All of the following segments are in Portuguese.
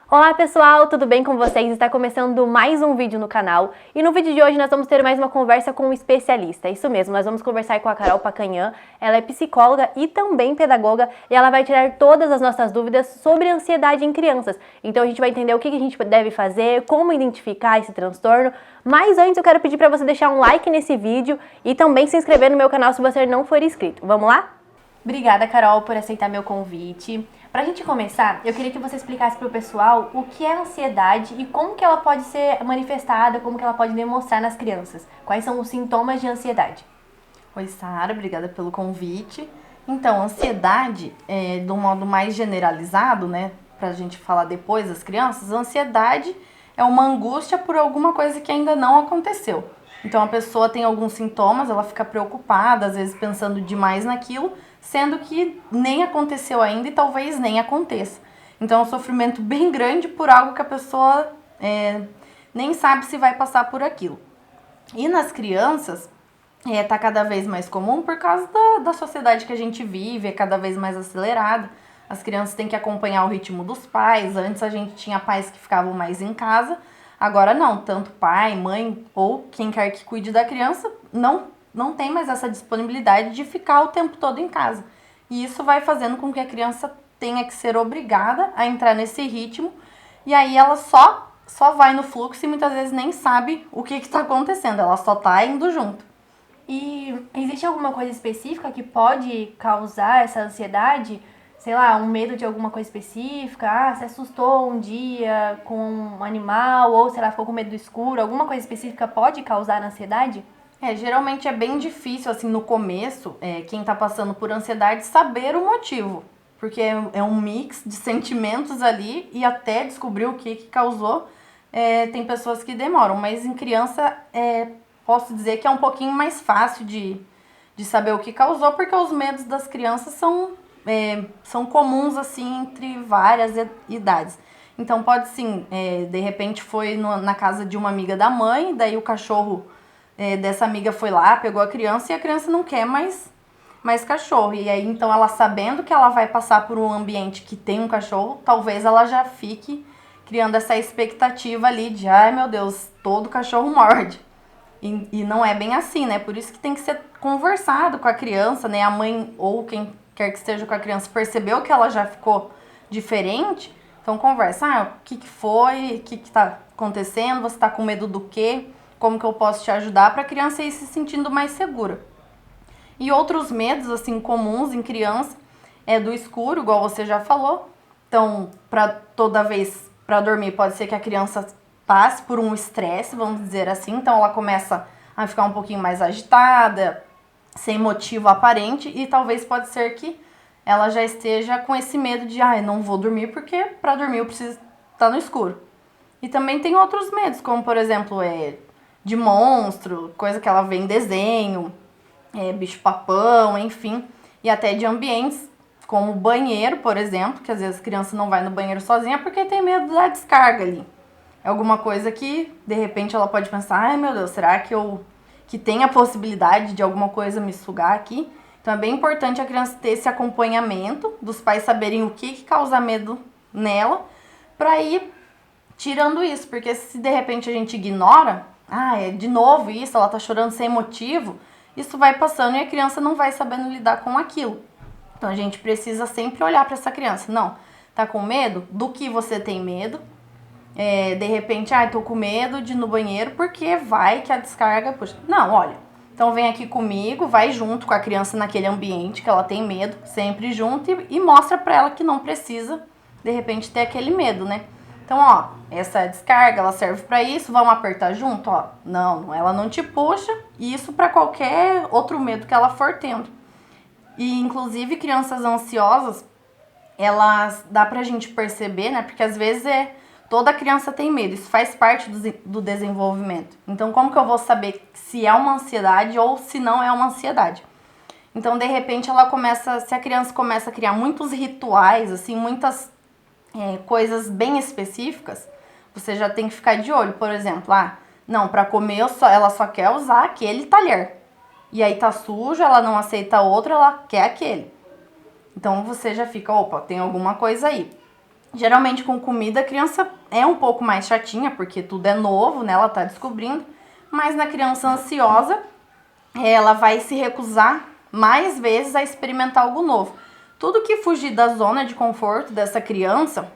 Olá pessoal, tudo bem com vocês? Está começando mais um vídeo no canal e no vídeo de hoje nós vamos ter mais uma conversa com um especialista. Isso mesmo, nós vamos conversar com a Carol Pacanhã, ela é psicóloga e também pedagoga e ela vai tirar todas as nossas dúvidas sobre ansiedade em crianças. Então a gente vai entender o que a gente deve fazer, como identificar esse transtorno, mas antes eu quero pedir para você deixar um like nesse vídeo e também se inscrever no meu canal se você não for inscrito. Vamos lá? Obrigada, Carol, por aceitar meu convite. Pra gente começar, eu queria que você explicasse pro pessoal o que é ansiedade e como que ela pode ser manifestada, como que ela pode demonstrar nas crianças. Quais são os sintomas de ansiedade? Oi, Sara, obrigada pelo convite. Então, ansiedade, de um modo mais generalizado, né, pra gente falar depois das crianças, ansiedade é uma angústia por alguma coisa que ainda não aconteceu. Então, a pessoa tem alguns sintomas, ela fica preocupada, às vezes pensando demais naquilo, sendo que nem aconteceu ainda e talvez nem aconteça. Então, é um sofrimento bem grande por algo que a pessoa nem sabe se vai passar por aquilo. E nas crianças, tá cada vez mais comum por causa da sociedade que a gente vive, é cada vez mais acelerada. As crianças têm que acompanhar o ritmo dos pais. Antes a gente tinha pais que ficavam mais em casa, agora não. Tanto pai, mãe ou quem quer que cuide da criança não tem mais essa disponibilidade de ficar o tempo todo em casa. E isso vai fazendo com que a criança tenha que ser obrigada a entrar nesse ritmo. E aí ela só vai no fluxo e muitas vezes nem sabe o que está acontecendo. Ela só tá indo junto. E existe alguma coisa específica que pode causar essa ansiedade? Sei lá, um medo de alguma coisa específica? Ah, se assustou um dia com um animal, ou sei lá, ficou com medo do escuro. Alguma coisa específica pode causar ansiedade? Geralmente é bem difícil, assim, no começo, quem tá passando por ansiedade saber o motivo. Porque é um mix de sentimentos ali e até descobrir o que causou, tem pessoas que demoram. Mas em criança, posso dizer que é um pouquinho mais fácil de saber o que causou, porque os medos das crianças são comuns, assim, entre várias idades. Então pode sim, de repente foi na casa de uma amiga da mãe, daí o cachorro dessa amiga foi lá, pegou a criança e a criança não quer mais cachorro. E aí, então, ela sabendo que ela vai passar por um ambiente que tem um cachorro, talvez ela já fique criando essa expectativa ali de, ai meu Deus, todo cachorro morde. E não é bem assim, né? Por isso que tem que ser conversado com a criança, né? A mãe ou quem quer que esteja com a criança percebeu que ela já ficou diferente, então conversa, o que foi, o que tá acontecendo, você tá com medo do quê? Como que eu posso te ajudar para a criança ir se sentindo mais segura. E outros medos, assim, comuns em criança é do escuro, igual você já falou. Então, toda vez para dormir, pode ser que a criança passe por um estresse, vamos dizer assim. Então, ela começa a ficar um pouquinho mais agitada, sem motivo aparente. E talvez pode ser que ela já esteja com esse medo de, não vou dormir porque para dormir eu preciso estar no escuro. E também tem outros medos, como, por exemplo, de monstro, coisa que ela vê em desenho, bicho-papão, enfim. E até de ambientes, como banheiro, por exemplo, que às vezes a criança não vai no banheiro sozinha porque tem medo da descarga ali. É alguma coisa que, de repente, ela pode pensar, ai meu Deus, será que tem a possibilidade de alguma coisa me sugar aqui? Então é bem importante a criança ter esse acompanhamento, dos pais saberem o que causa medo nela, para ir tirando isso, porque se de repente a gente ignora, é de novo isso, ela tá chorando sem motivo, isso vai passando e a criança não vai sabendo lidar com aquilo. Então a gente precisa sempre olhar para essa criança. Não, tá com medo? Do que você tem medo? De repente, tô com medo de ir no banheiro porque vai que a descarga... Puxa. Não, olha, então vem aqui comigo, vai junto com a criança naquele ambiente que ela tem medo, sempre junto e mostra para ela que não precisa, de repente, ter aquele medo, né? Então, essa descarga, ela serve para isso, vamos apertar junto, Não, ela não te puxa, e isso para qualquer outro medo que ela for tendo. E, inclusive, crianças ansiosas, elas dá pra gente perceber, né? Porque às vezes toda criança tem medo, isso faz parte do desenvolvimento. Então, como que eu vou saber se é uma ansiedade ou se não é uma ansiedade? Então, de repente, se a criança começa a criar muitos rituais, assim, muitas coisas bem específicas, você já tem que ficar de olho. Por exemplo, não, para comer ela só quer usar aquele talher. E aí tá sujo, ela não aceita outro, ela quer aquele. Então você já fica, opa, tem alguma coisa aí. Geralmente com comida a criança é um pouco mais chatinha, porque tudo é novo, né? Ela tá descobrindo. Mas na criança ansiosa, ela vai se recusar mais vezes a experimentar algo novo. Tudo que fugir da zona de conforto dessa criança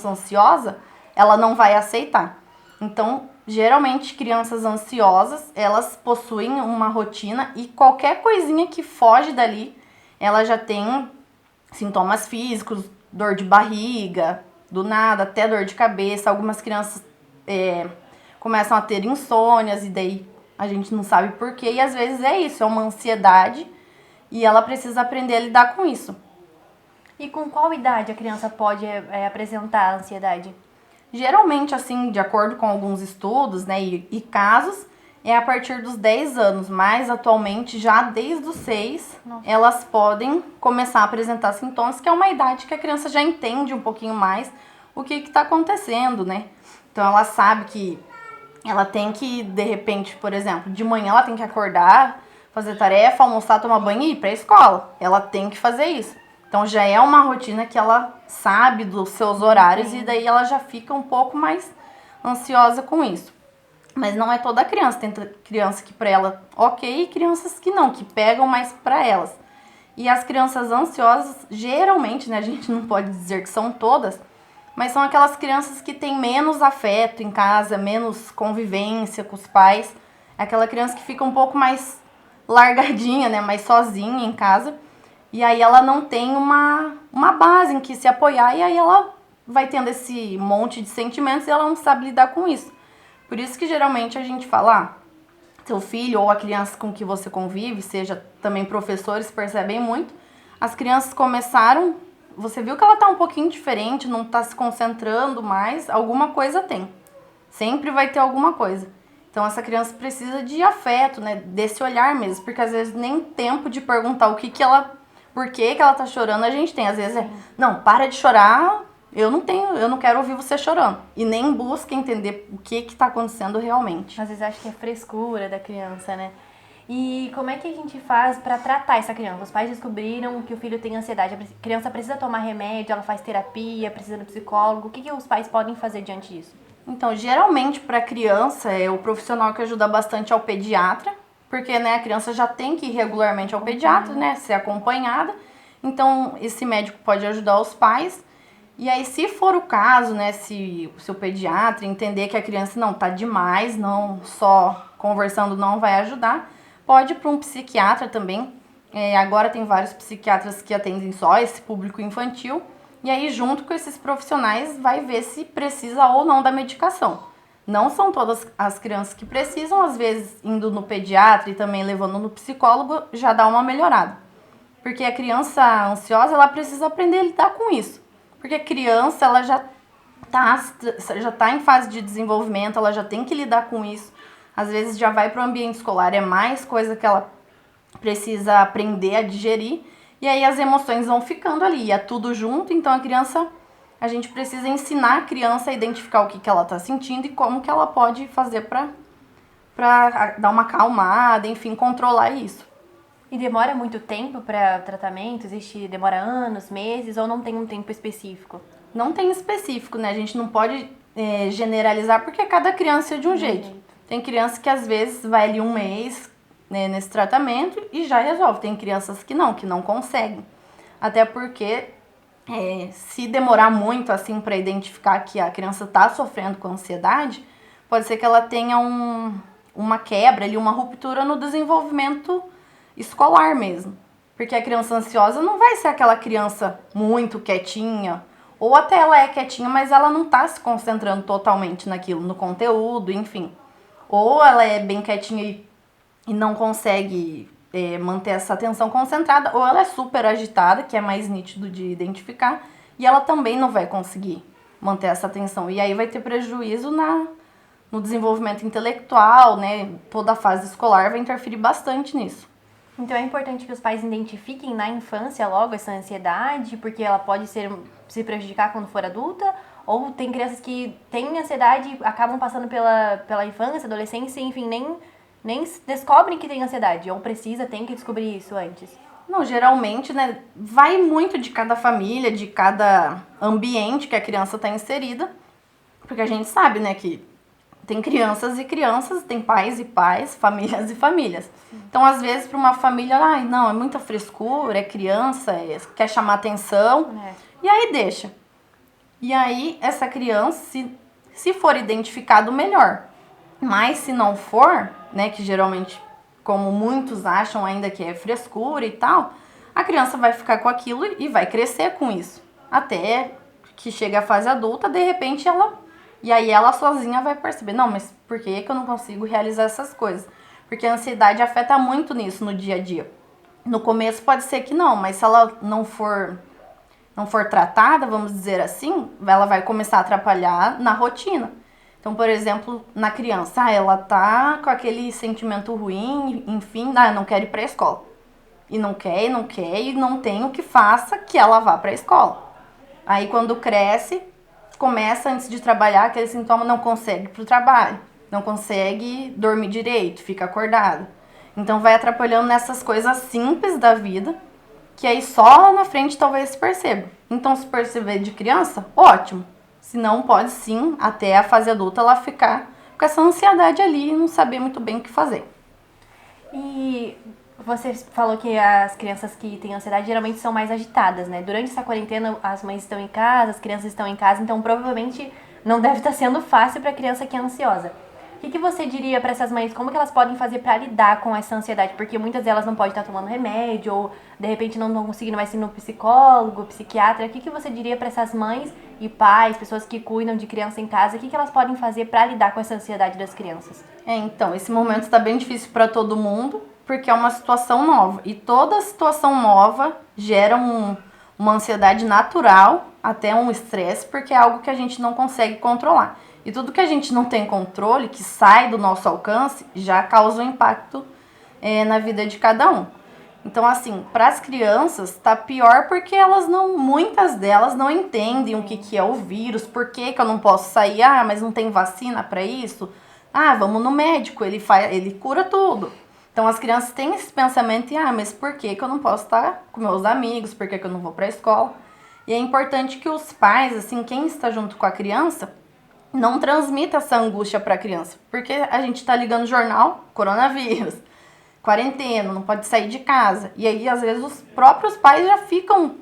ansiosa, ela não vai aceitar. Então, geralmente crianças ansiosas, elas possuem uma rotina e qualquer coisinha que foge dali, ela já tem sintomas físicos, dor de barriga, do nada, até dor de cabeça. Algumas crianças começam a ter insônias e daí a gente não sabe porquê. E às vezes é isso, é uma ansiedade e ela precisa aprender a lidar com isso. E com qual idade a criança pode apresentar a ansiedade? Geralmente, assim, de acordo com alguns estudos, né, e casos, é a partir dos 10 anos, mas atualmente já desde os 6, elas podem começar a apresentar sintomas, que é uma idade que a criança já entende um pouquinho mais o que está acontecendo, né? Então ela sabe que ela tem que, de repente, por exemplo, de manhã ela tem que acordar, fazer tarefa, almoçar, tomar banho e ir para a escola. Ela tem que fazer isso. Então já é uma rotina que ela sabe dos seus horários e daí ela já fica um pouco mais ansiosa com isso. Mas não é toda criança, tem criança que para ela ok e crianças que não, que pegam mais para elas. E as crianças ansiosas, geralmente, né, a gente não pode dizer que são todas, mas são aquelas crianças que têm menos afeto em casa, menos convivência com os pais. É aquela criança que fica um pouco mais largadinha, né, mais sozinha em casa. E aí ela não tem uma base em que se apoiar e aí ela vai tendo esse monte de sentimentos e ela não sabe lidar com isso. Por isso que geralmente a gente fala, seu filho ou a criança com que você convive, seja também professores, percebem muito, as crianças começaram, você viu que ela tá um pouquinho diferente, não tá se concentrando mais, alguma coisa tem. Sempre vai ter alguma coisa. Então essa criança precisa de afeto, né, desse olhar mesmo, porque às vezes nem tempo de perguntar por que ela tá chorando a gente tem. Às vezes não, para de chorar, eu não quero ouvir você chorando. E nem busca entender o que tá acontecendo realmente. Às vezes acho que é frescura da criança, né? E como é que a gente faz para tratar essa criança? Os pais descobriram que o filho tem ansiedade, a criança precisa tomar remédio, ela faz terapia, precisa do psicólogo. O que os pais podem fazer diante disso? Então, geralmente para criança, o profissional que ajuda bastante é o pediatra, porque, né, a criança já tem que ir regularmente ao pediatra, né, ser acompanhada. Então, esse médico pode ajudar os pais. E aí, se for o caso, né, se o seu pediatra entender que a criança não tá demais, não só conversando não vai ajudar, pode ir para um psiquiatra também. Agora tem vários psiquiatras que atendem só esse público infantil. E aí, junto com esses profissionais, vai ver se precisa ou não da medicação. Não são todas as crianças que precisam, às vezes indo no pediatra e também levando no psicólogo já dá uma melhorada. Porque a criança ansiosa, ela precisa aprender a lidar com isso. Porque a criança, ela já tá em fase de desenvolvimento, ela já tem que lidar com isso. Às vezes já vai para o ambiente escolar, é mais coisa que ela precisa aprender a digerir. E aí as emoções vão ficando ali, é tudo junto, então a gente precisa ensinar a criança a identificar o que ela está sentindo e como que ela pode fazer para dar uma acalmada, enfim, controlar isso. E demora muito tempo para tratamento? Demora anos, meses ou não tem um tempo específico? Não tem específico, né? A gente não pode generalizar porque cada criança é de um jeito. Tem criança que às vezes vai ali um mês, né, nesse tratamento e já resolve. Tem crianças que não conseguem. Até porque se demorar muito assim para identificar que a criança está sofrendo com ansiedade, pode ser que ela tenha uma quebra ali, uma ruptura no desenvolvimento escolar mesmo. Porque a criança ansiosa não vai ser aquela criança muito quietinha, ou até ela é quietinha, mas ela não está se concentrando totalmente naquilo, no conteúdo, enfim. Ou ela é bem quietinha e não consegue manter essa atenção concentrada, ou ela é super agitada, que é mais nítido de identificar, e ela também não vai conseguir manter essa atenção. E aí vai ter prejuízo no desenvolvimento intelectual, né? Toda a fase escolar vai interferir bastante nisso. Então é importante que os pais identifiquem na infância logo essa ansiedade, porque ela pode se prejudicar quando for adulta, ou tem crianças que têm ansiedade e acabam passando pela infância, adolescência, enfim, nem descobrem que tem ansiedade, ou tem que descobrir isso antes. Não, geralmente, né, vai muito de cada família, de cada ambiente que a criança está inserida, porque a gente sabe, né, que tem crianças e crianças, tem pais e pais, famílias e famílias. Então, às vezes, para uma família, ai, não, é muita frescura, é criança, quer chamar atenção, e aí deixa. E aí, essa criança, se for identificado, melhor. Mas se não for, né, que geralmente, como muitos acham ainda que é frescura e tal, a criança vai ficar com aquilo e vai crescer com isso. Até que chega a fase adulta, de repente e aí ela sozinha vai perceber, não, mas por que eu não consigo realizar essas coisas? Porque a ansiedade afeta muito nisso no dia a dia. No começo pode ser que não, mas se ela não for tratada, vamos dizer assim, ela vai começar a atrapalhar na rotina. Então, por exemplo, na criança, ela tá com aquele sentimento ruim, enfim, não quer ir para a escola. E não quer, e não tem o que faça que ela vá para a escola. Aí, quando cresce, começa, antes de trabalhar, aquele sintoma, não consegue ir pro trabalho, não consegue dormir direito, fica acordado. Então, vai atrapalhando nessas coisas simples da vida, que aí só lá na frente talvez se perceba. Então, se perceber de criança, ótimo. Se não, pode sim, até a fase adulta, ela ficar com essa ansiedade ali e não saber muito bem o que fazer. E você falou que as crianças que têm ansiedade geralmente são mais agitadas, né? Durante essa quarentena, as mães estão em casa, as crianças estão em casa, então provavelmente não deve estar sendo fácil para a criança que é ansiosa. O que você diria para essas mães? Como que elas podem fazer para lidar com essa ansiedade? Porque muitas delas não podem estar tomando remédio, ou de repente não estão conseguindo mais ir no psicólogo, psiquiatra. O que você diria para essas mães e pais, pessoas que cuidam de criança em casa? O que elas podem fazer para lidar com essa ansiedade das crianças? Então, esse momento está bem difícil para todo mundo, porque é uma situação nova. E toda situação nova gera uma ansiedade natural, até um estresse, porque é algo que a gente não consegue controlar. E tudo que a gente não tem controle, que sai do nosso alcance, já causa um impacto na vida de cada um. Então, assim, para as crianças tá pior porque muitas delas não entendem o que é o vírus, por que eu não posso sair, mas não tem vacina para isso, vamos no médico, ele cura tudo. Então, as crianças têm esse pensamento, mas por que eu não posso estar com meus amigos, por que eu não vou para a escola? E é importante que os pais, assim, quem está junto com a criança, não transmita essa angústia para a criança, porque a gente está ligando jornal, coronavírus, quarentena, não pode sair de casa. E aí, às vezes, os próprios pais já ficam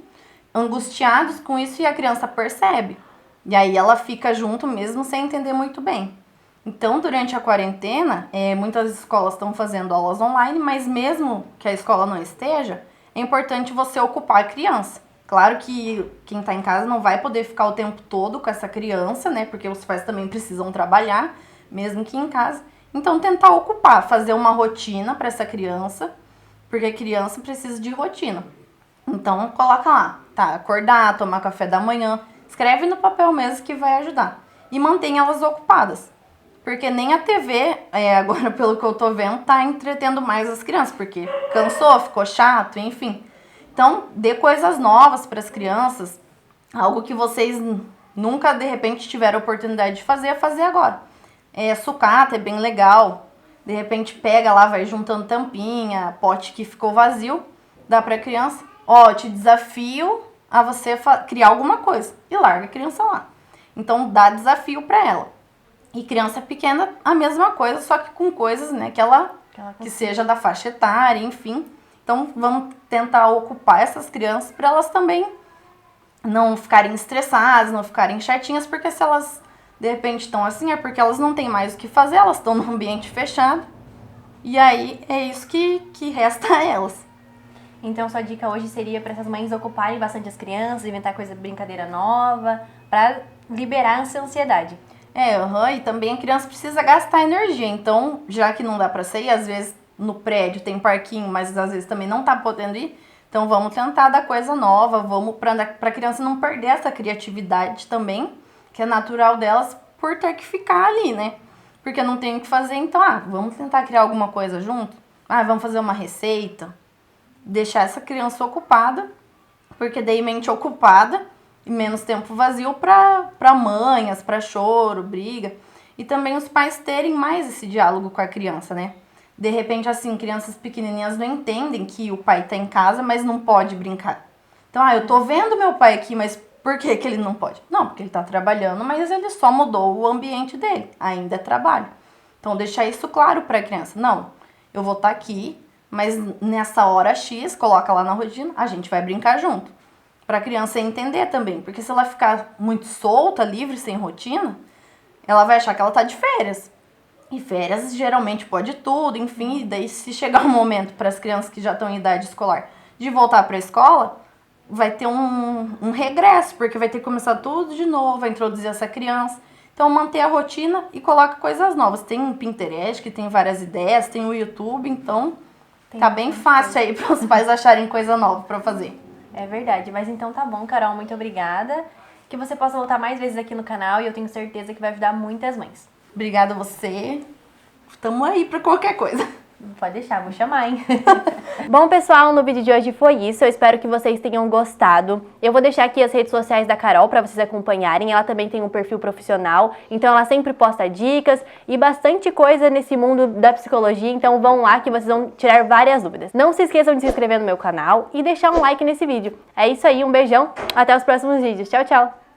angustiados com isso e a criança percebe. E aí ela fica junto mesmo sem entender muito bem. Então, durante a quarentena, muitas escolas estão fazendo aulas online, mas mesmo que a escola não esteja, é importante você ocupar a criança. Claro que quem está em casa não vai poder ficar o tempo todo com essa criança, né? Porque os pais também precisam trabalhar, mesmo que em casa. Então, tentar ocupar, fazer uma rotina para essa criança, porque a criança precisa de rotina. Então, coloca lá, acordar, tomar café da manhã, escreve no papel mesmo que vai ajudar. E mantém elas ocupadas. Porque nem a TV, agora pelo que eu tô vendo, tá entretendo mais as crianças, porque cansou, ficou chato, enfim. Então, dê coisas novas para as crianças, algo que vocês nunca, de repente, tiveram a oportunidade de fazer agora. Sucata é bem legal, de repente pega lá, vai juntando tampinha, pote que ficou vazio, dá para a criança. Te desafio a você criar alguma coisa e larga a criança lá. Então, dá desafio para ela. E criança pequena, a mesma coisa, só que com coisas, né, que seja da faixa etária, enfim. Então, vamos tentar ocupar essas crianças para elas também não ficarem estressadas, não ficarem chatinhas, porque se elas, de repente, estão assim, é porque elas não têm mais o que fazer, elas estão num ambiente fechado. E aí, é isso que resta a elas. Então, sua dica hoje seria para essas mães ocuparem bastante as crianças, inventar brincadeira nova, para liberar essa ansiedade. E também a criança precisa gastar energia. Então, já que não dá para sair, às vezes no prédio tem parquinho, mas às vezes também não tá podendo ir. Então, vamos tentar dar coisa nova, vamos para a criança não perder essa criatividade também, que é natural delas por ter que ficar ali, né? Porque não tem o que fazer, então, vamos tentar criar alguma coisa junto? Vamos fazer uma receita? Deixar essa criança ocupada, porque daí mente ocupada e menos tempo vazio para manhas, para choro, briga. E também os pais terem mais esse diálogo com a criança, né? De repente, assim, crianças pequenininhas não entendem que o pai tá em casa, mas não pode brincar. Então, eu tô vendo meu pai aqui, mas por que que ele não pode? Não, porque ele tá trabalhando, mas ele só mudou o ambiente dele. Ainda é trabalho. Então, deixar isso claro pra criança. Não, eu vou estar aqui, mas nessa hora X, coloca lá na rotina, a gente vai brincar junto. Pra criança entender também. Porque se ela ficar muito solta, livre, sem rotina, ela vai achar que ela tá de férias. E férias geralmente pode tudo, enfim. E daí, se chegar um momento para as crianças que já estão em idade escolar de voltar para a escola, vai ter um regresso, porque vai ter que começar tudo de novo, vai introduzir essa criança. Então, manter a rotina e coloca coisas novas. Tem o Pinterest, que tem várias ideias, tem o YouTube, então tá bem fácil aí para os pais acharem coisa nova para fazer. É verdade, mas então tá bom, Carol, muito obrigada. Que você possa voltar mais vezes aqui no canal e eu tenho certeza que vai ajudar muitas mães. Obrigada a você. Estamos aí para qualquer coisa. Pode deixar, vou chamar, hein? Bom, pessoal, no vídeo de hoje foi isso. Eu espero que vocês tenham gostado. Eu vou deixar aqui as redes sociais da Carol para vocês acompanharem. Ela também tem um perfil profissional, então ela sempre posta dicas e bastante coisa nesse mundo da psicologia. Então vão lá que vocês vão tirar várias dúvidas. Não se esqueçam de se inscrever no meu canal e deixar um like nesse vídeo. É isso aí, um beijão, até os próximos vídeos. Tchau, tchau!